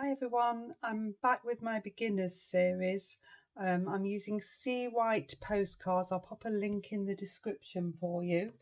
Hi everyone, I'm back with my beginners series. I'm using Sea White postcards. I'll pop a link in the description for you.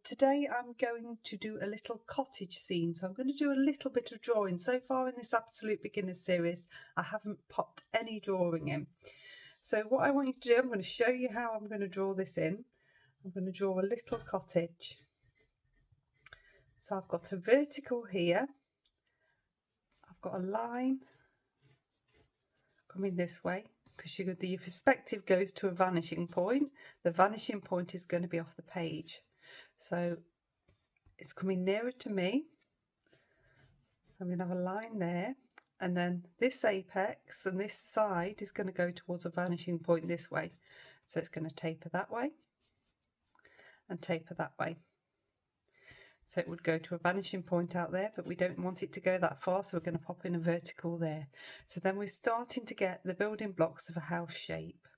Today I'm going to do a little cottage scene, so I'm going to do a little bit of drawing. So far in this absolute beginner series I haven't popped any drawing in. So what I want you to do, I'm going to show you how I'm going to draw this in. I'm going to draw a little cottage. So I've got a vertical here. I've got a line coming this way because the perspective goes to a vanishing point. The vanishing point is going to be off the page, so it's coming nearer to me. I'm going to have a line there, and then this apex and this side is going to go towards a vanishing point this way, so it's going to taper that way and taper that way. So it would go to a vanishing point out there, but we don't want it to go that far, so we're going to pop in a vertical there. So then we're starting to get the building blocks of a house shape.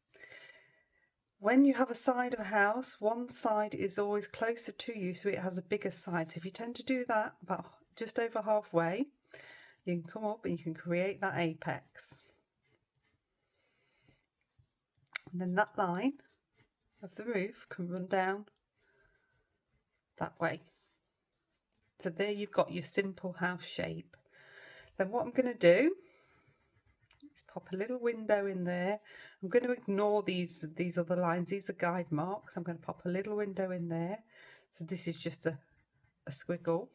When you have a side of a house, one side is always closer to you, so it has a bigger side. So if you tend to do that about just over halfway, you can come up and you can create that apex. And then that line of the roof can run down that way. So there you've got your simple house shape. Then what I'm going to do is pop a little window in there. I'm going to ignore these other lines. These are guide marks. I'm going to pop a little window in there. So this is just a squiggle.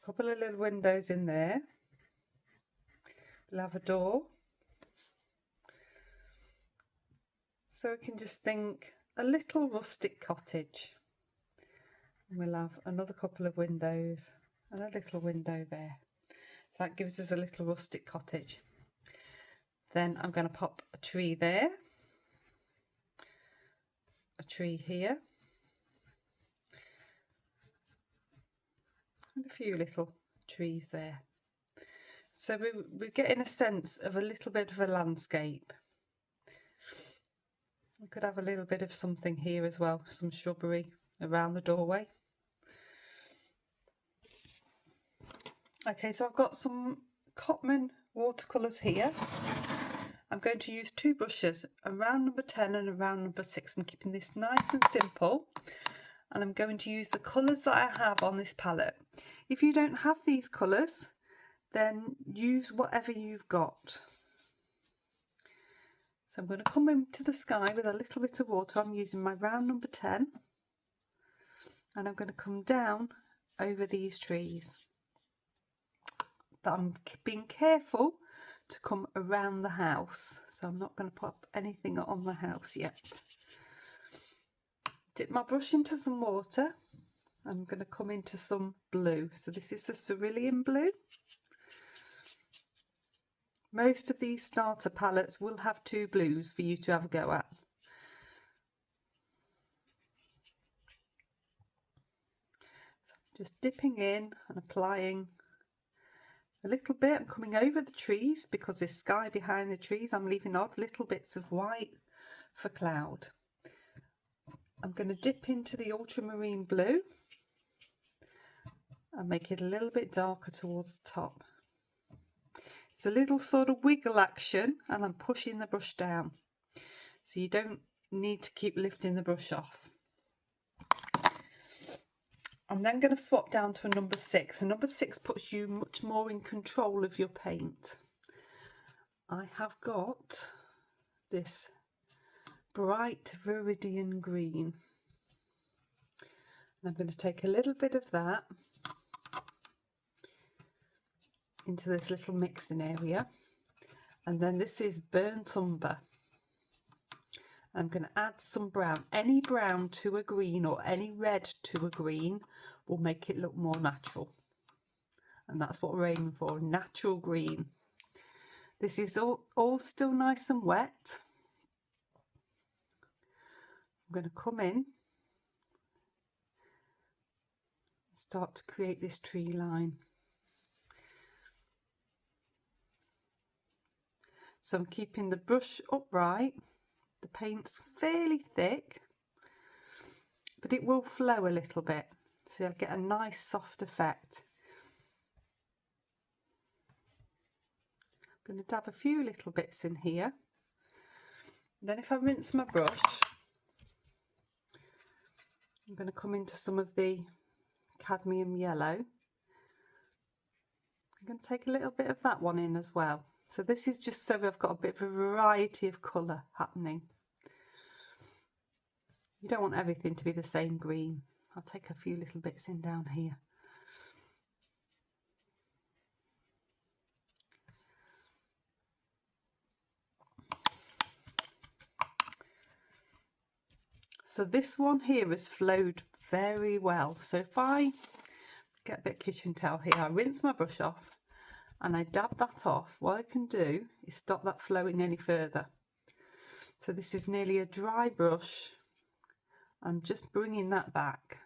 A couple of little windows in there. We'll have a door. So we can just think a little rustic cottage. And we'll have another couple of windows and a little window there. So that gives us a little rustic cottage. Then I'm going to pop a tree there, a tree here, and a few little trees there. So we're getting a sense of a little bit of a landscape. We could have a little bit of something here as well, some shrubbery around the doorway. Okay, so I've got some Cotman watercolours here. I'm going to use two brushes, a round number 10 and a round number 6. I'm keeping this nice and simple, and I'm going to use the colours that I have on this palette. If you don't have these colours, then use whatever you've got. So I'm going to come into the sky with a little bit of water. I'm using my round number 10, and I'm going to come down over these trees. But I'm being careful to come around the house, so I'm not going to pop anything on the house yet. Dip my brush into some water. I'm going to come into some blue. So this is the cerulean blue. Most of these starter palettes will have two blues for you to have a go at. So I'm just dipping in and applying a little bit. I'm coming over the trees because there's sky behind the trees. I'm leaving odd little bits of white for cloud. I'm going to dip into the ultramarine blue and make it a little bit darker towards the top. It's a little sort of wiggle action, and I'm pushing the brush down, so you don't need to keep lifting the brush off. I'm then going to swap down to a number 6. A number 6 puts you much more in control of your paint. I have got this bright viridian green, and I'm going to take a little bit of that into this little mixing area, and then this is burnt umber. I'm going to add some brown. Any brown to a green or any red to a green will make it look more natural, and that's what we're aiming for, natural green. This is all still nice and wet. I'm going to come in and start to create this tree line. So I'm keeping the brush upright. The paint's fairly thick, but it will flow a little bit. So I get a nice soft effect. I'm going to dab a few little bits in here. Then if I rinse my brush, I'm going to come into some of the cadmium yellow. I'm going to take a little bit of that one in as well. So this is just so I've got a bit of a variety of colour happening. You don't want everything to be the same green. I'll take a few little bits in down here. So this one here has flowed very well. So if I get a bit of kitchen towel here, I rinse my brush off and I dab that off. What I can do is stop that flowing any further. So this is nearly a dry brush. I'm just bringing that back,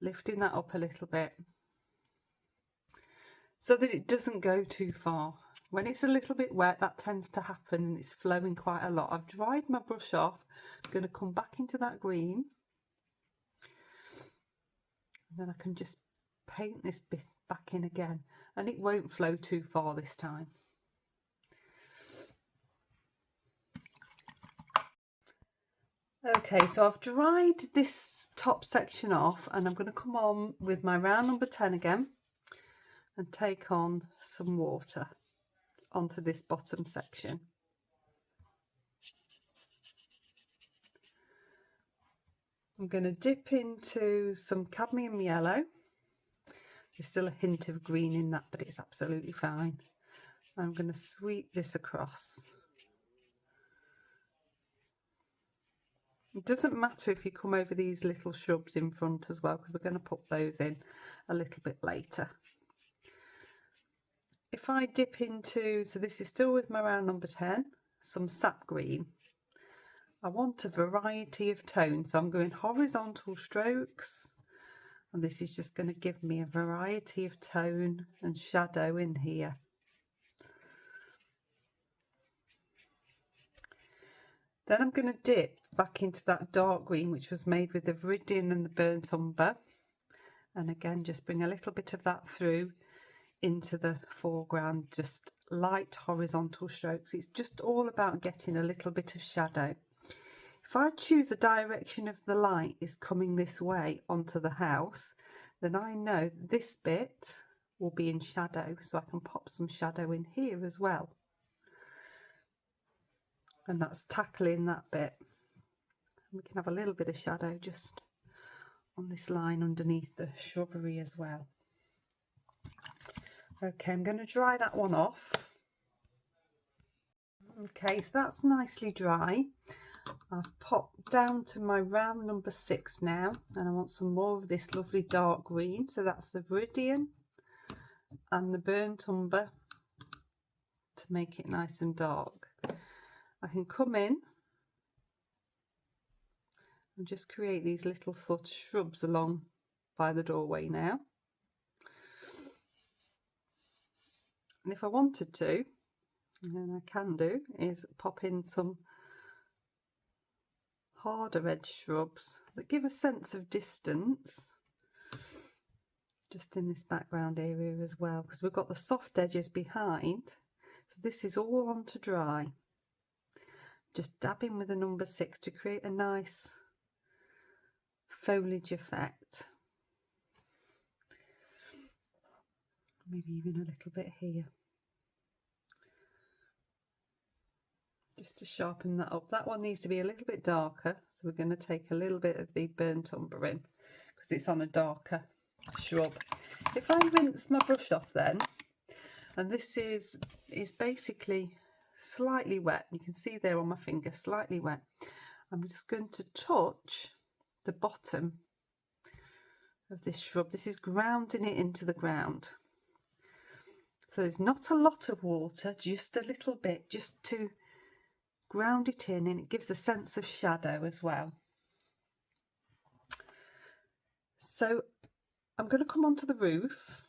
lifting that up a little bit so that it doesn't go too far. When it's a little bit wet, that tends to happen and it's flowing quite a lot. I've dried my brush off. I'm going to come back into that green. And then I can just paint this bit back in again. And it won't flow too far this time. Okay, so I've dried this top section off and I'm going to come on with my round number 10 again and take on some water onto this bottom section. I'm going to dip into some cadmium yellow. There's still a hint of green in that, but it's absolutely fine. I'm going to sweep this across. It doesn't matter if you come over these little shrubs in front as well, because we're going to put those in a little bit later. If I dip into, so this is still with my round number 10, some sap green. I want a variety of tones, so I'm going horizontal strokes, and this is just going to give me a variety of tone and shadow in here. Then I'm going to dip back into that dark green, which was made with the viridian and the burnt umber, and again just bring a little bit of that through into the foreground, just light horizontal strokes. It's just all about getting a little bit of shadow. If I choose a direction of the light is coming this way onto the house, then I know this bit will be in shadow, so I can pop some shadow in here as well. And that's tackling that bit. We can have a little bit of shadow just on this line underneath the shrubbery as well. Okay, I'm going to dry that one off. Okay, so that's nicely dry. I've popped down to my round number 6 now, and I want some more of this lovely dark green. So that's the viridian and the burnt umber to make it nice and dark. I can come in and just create these little sort of shrubs along by the doorway now. And if I wanted to, and I can do, is pop in some harder edge shrubs that give a sense of distance just in this background area as well, because we've got the soft edges behind. So this is all on to dry. Just dabbing with the number 6 to create a nice foliage effect. Maybe even a little bit here, just to sharpen that up. That one needs to be a little bit darker, so we're going to take a little bit of the burnt umber in because it's on a darker shrub. If I rinse my brush off then, and this is basically slightly wet, you can see there on my finger, slightly wet, I'm just going to touch the bottom of this shrub. This is grounding it into the ground. So there's not a lot of water, just a little bit, just to ground it in, and it gives a sense of shadow as well. So I'm going to come onto the roof.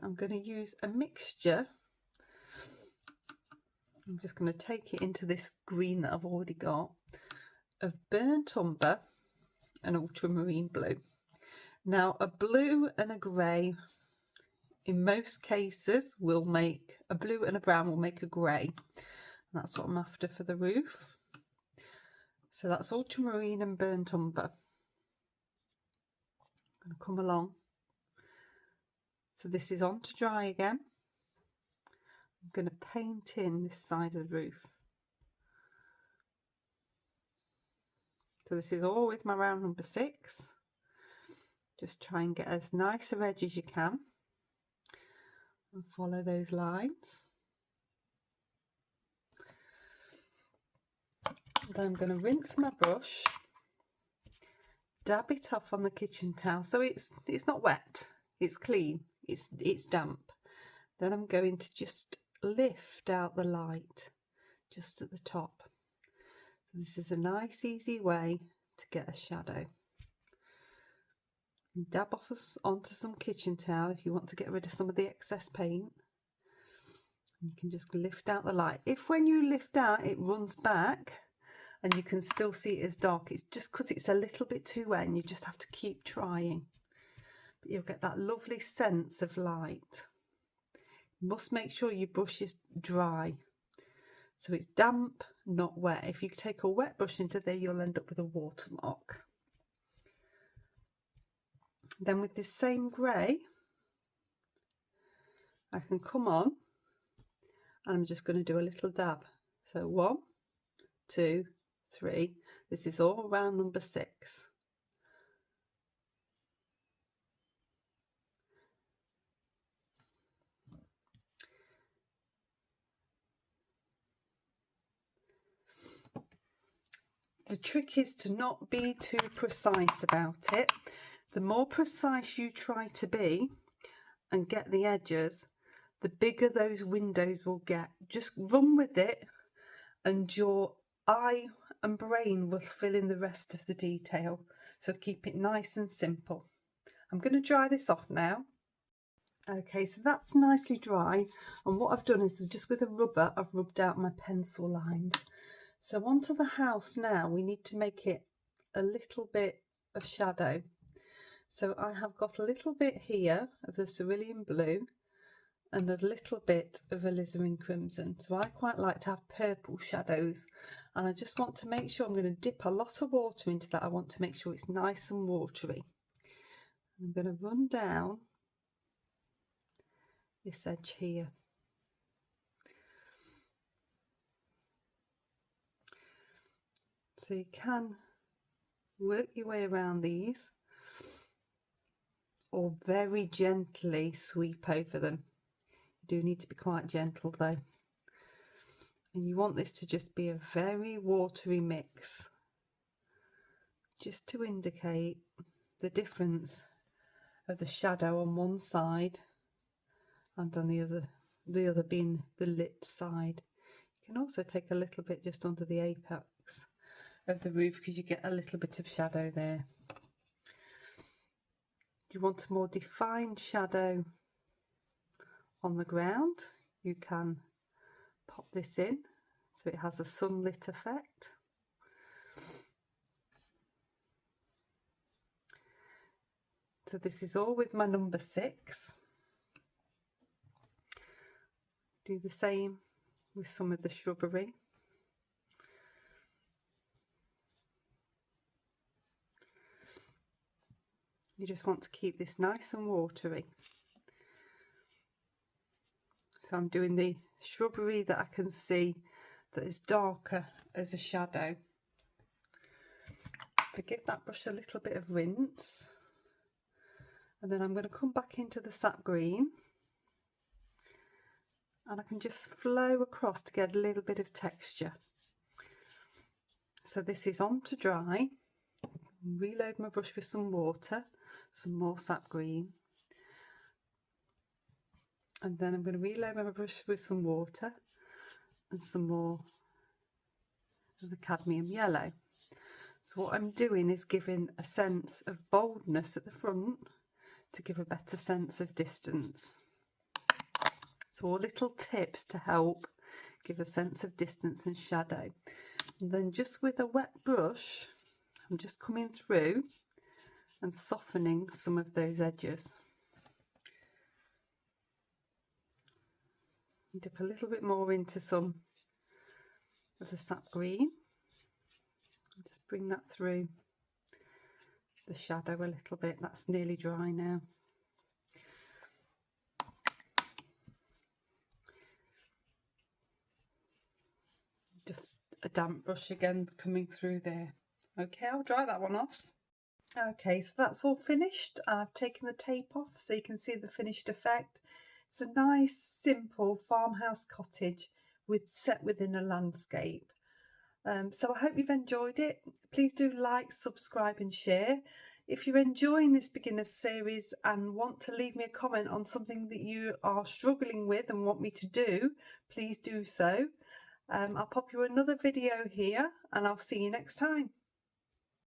I'm going to use a mixture. I'm just going to take it into this green that I've already got, of burnt umber and ultramarine blue. Now a blue and a grey in most cases will make a blue, and a brown will make a grey. And that's what I'm after for the roof. So that's ultramarine and burnt umber. I'm going to come along. So this is on to dry again. I'm going to paint in this side of the roof. So this is all with my round number 6. Just try and get as nice a edge as you can and follow those lines. Then I'm going to rinse my brush, dab it off on the kitchen towel so it's not wet, it's clean, it's damp. Then I'm going to just lift out the light just at the top. This is a nice easy way to get a shadow. Dab off onto some kitchen towel if you want to get rid of some of the excess paint. You can just lift out the light. If when you lift out it runs back and you can still see it as dark, it's just because it's a little bit too wet and you just have to keep trying. But you'll get that lovely sense of light. You must make sure your brush is dry. So it's damp, not wet. If you take a wet brush into there, you'll end up with a watermark. Then with this same grey, I can come on and I'm just going to do a little dab. So 1, 2, 3. This is all round number 6. The trick is to not be too precise about it. The more precise you try to be and get the edges, the bigger those windows will get. Just run with it and your eye and brain will fill in the rest of the detail. So keep it nice and simple. I'm going to dry this off now. Okay, so that's nicely dry, and what I've done is just with a rubber I've rubbed out my pencil lines. So onto the house now, we need to make it a little bit of shadow. So I have got a little bit here of the cerulean blue and a little bit of alizarin crimson. So I quite like to have purple shadows, and I just want to make sure I'm going to dip a lot of water into that. I want to make sure it's nice and watery. I'm going to run down this edge here. So you can work your way around these or very gently sweep over them. You do need to be quite gentle though. And you want this to just be a very watery mix, just to indicate the difference of the shadow on one side and on the other being the lit side. You can also take a little bit just under the apex of the roof because you get a little bit of shadow there. You want a more defined shadow on the ground, you can pop this in so it has a sunlit effect. So this is all with my number 6. Do the same with some of the shrubbery. You just want to keep this nice and watery. So I'm doing the shrubbery that I can see that is darker as a shadow. I give that brush a little bit of rinse, and then I'm going to come back into the sap green, and I can just flow across to get a little bit of texture. So this is on to dry. Reload my brush with some water, some more sap green, and then I'm going to reload my brush with some water and some more of the cadmium yellow. So what I'm doing is giving a sense of boldness at the front to give a better sense of distance. So all little tips to help give a sense of distance and shadow. And then just with a wet brush, I'm just coming through and softening some of those edges. Dip a little bit more into some of the sap green. Just bring that through the shadow a little bit. That's nearly dry now. Just a damp brush again coming through there. Okay, I'll dry that one off. Okay, so that's all finished. I've taken the tape off so you can see the finished effect. It's a nice, simple farmhouse cottage set within a landscape. So I hope you've enjoyed it. Please do like, subscribe and share. If you're enjoying this beginner series and want to leave me a comment on something that you are struggling with and want me to do, please do so. I'll pop you another video here and I'll see you next time.